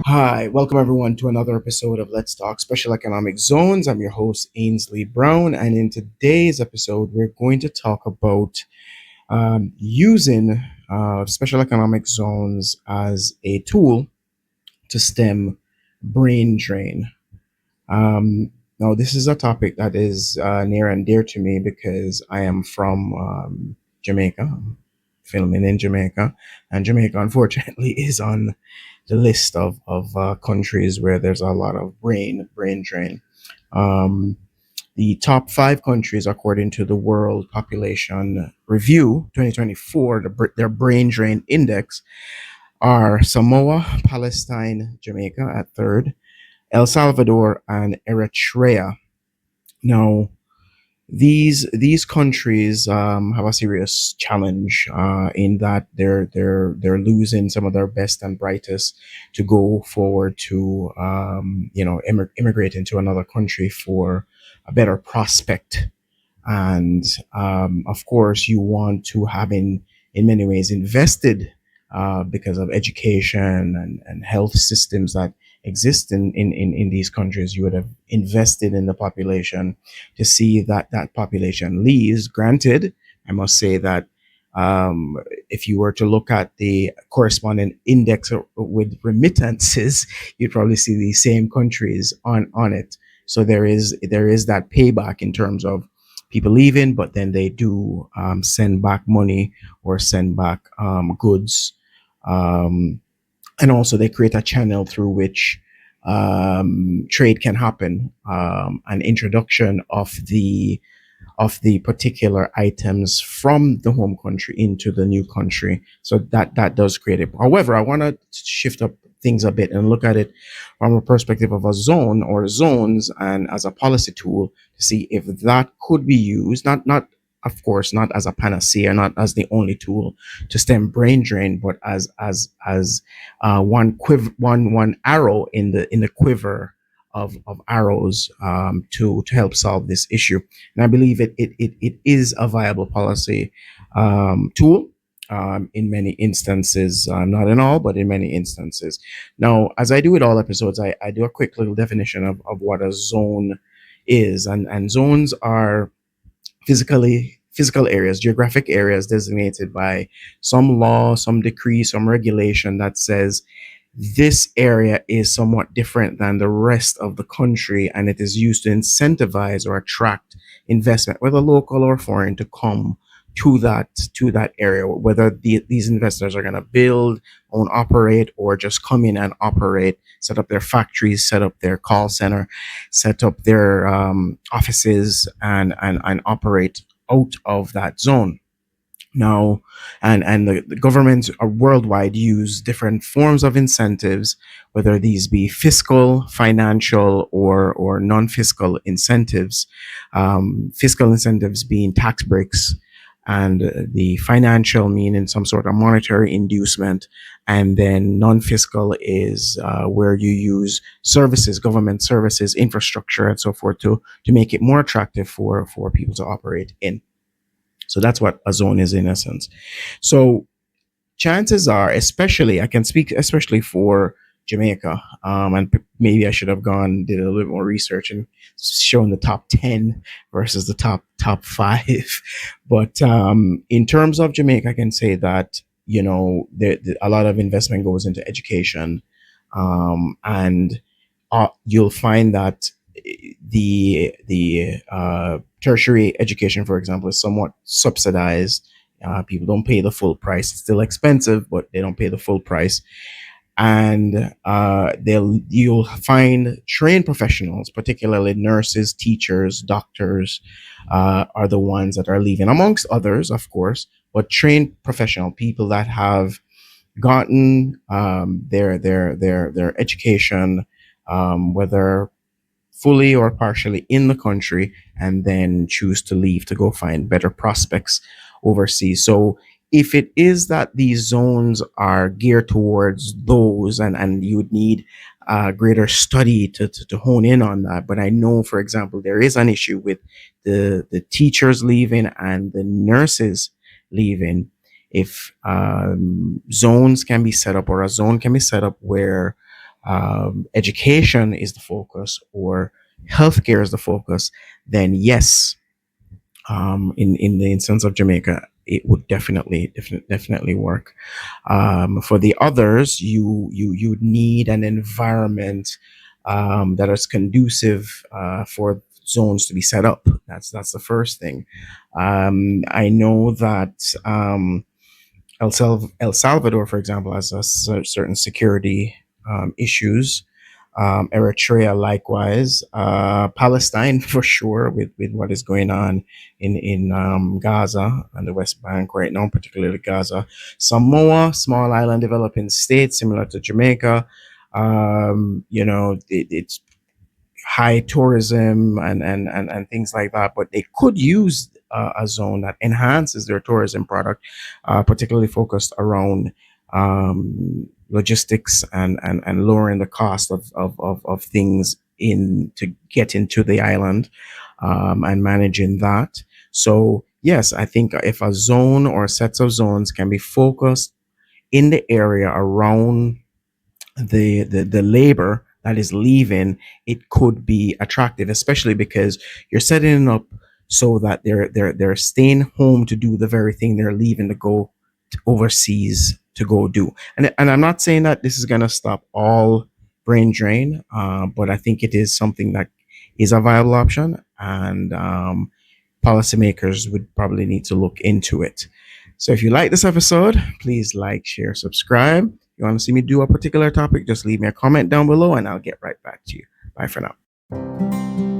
Hi, welcome everyone to another episode of Let's Talk Special Economic Zones. I'm your host, Ainsley Brown, and in today's episode, we're going to talk about using special economic zones as a tool to stem brain drain. Now, this is a topic that is near and dear to me because I am from Jamaica, filming in Jamaica, and Jamaica, unfortunately, is on the list of countries where there's a lot of brain drain. Um, the top five countries, according to the World Population Review 2024, their brain drain index are Samoa, Palestine, Jamaica at third, El Salvador, and Eritrea. Now, these countries have a serious challenge in that they're losing some of their best and brightest to go forward to immigrate into another country for a better prospect. And of course, you want to have in many ways invested because of education and health systems that exist in these countries. You would have invested in the population to see that that population leaves. Granted, I must say that um, if you were to look at the corresponding index with remittances, you'd probably see the same countries on it. So there is that payback in terms of people leaving, but then they do send back money or send back goods, um, and also they create a channel through which trade can happen, an introduction of the particular items from the home country into the new country. So that does create it. However, I want to shift up things a bit and look at it from a perspective of a zone or zones and as a policy tool to see if that could be used, not of course not as a panacea, not as the only tool to stem brain drain, but as one arrow in the quiver of arrows to help solve this issue. And I believe it is a viable policy tool in many instances, not in all, but in many instances. Now, as I do with all episodes, I do a quick little definition of what a zone is. And zones are physical areas, geographic areas designated by some law, some decree, some regulation that says this area is somewhat different than the rest of the country, and it is used to incentivize or attract investment, whether local or foreign, to come to that area. Whether these investors are going to build, own, operate, or just come in and operate, set up their factories, set up their call center, set up their offices, and operate out of that zone. Now, and the governments are worldwide use different forms of incentives, whether these be fiscal, financial, or non-fiscal incentives. Fiscal incentives being tax breaks, and the financial meaning some sort of monetary inducement, and then non-fiscal is where you use services, government services, infrastructure, and so forth to make it more attractive for people to operate in. So that's what a zone is in essence. So chances are, especially, I can speak especially for Jamaica, and maybe I should have gone did a little bit more research and shown the top 10 versus the top five. But in terms of Jamaica, I can say that a lot of investment goes into education, and you'll find that the tertiary education, for example, is somewhat subsidized. People don't pay the full price. It's still expensive, but they don't pay the full price. And you'll find trained professionals, particularly nurses, teachers, doctors, are the ones that are leaving, amongst others, of course. But trained professional people that have gotten their education, whether fully or partially in the country, and then choose to leave to go find better prospects overseas. So if it is that these zones are geared towards those, and you would need greater study to hone in on that. But I know, for example, there is an issue with the teachers leaving and the nurses leaving. if zones can be set up, or a zone can be set up where education is the focus or healthcare is the focus, then yes, in the instance of Jamaica, it would definitely work. For the others, you need an environment that is conducive for zones to be set up. That's the first thing. I know that El Salvador, for example, has a certain security issues. Eritrea, likewise. Palestine, for sure, with what is going on in Gaza and the West Bank right now, particularly Gaza. Samoa, small island developing state similar to Jamaica. It's high tourism and things like that, but they could use a zone that enhances their tourism product, particularly focused around logistics and lowering the cost of things in to get into the island, and managing that. So yes, I think if a zone or sets of zones can be focused in the area around the labor that is leaving, it could be attractive, especially because you're setting it up so that they're staying home to do the very thing they're leaving to go overseas to go do. And I'm not saying that this is gonna stop all brain drain, but I think it is something that is a viable option, and policymakers would probably need to look into it. So if you like this episode, please like, share, subscribe. You want to see me do a particular topic, just leave me a comment down below and I'll get right back to you. Bye for now.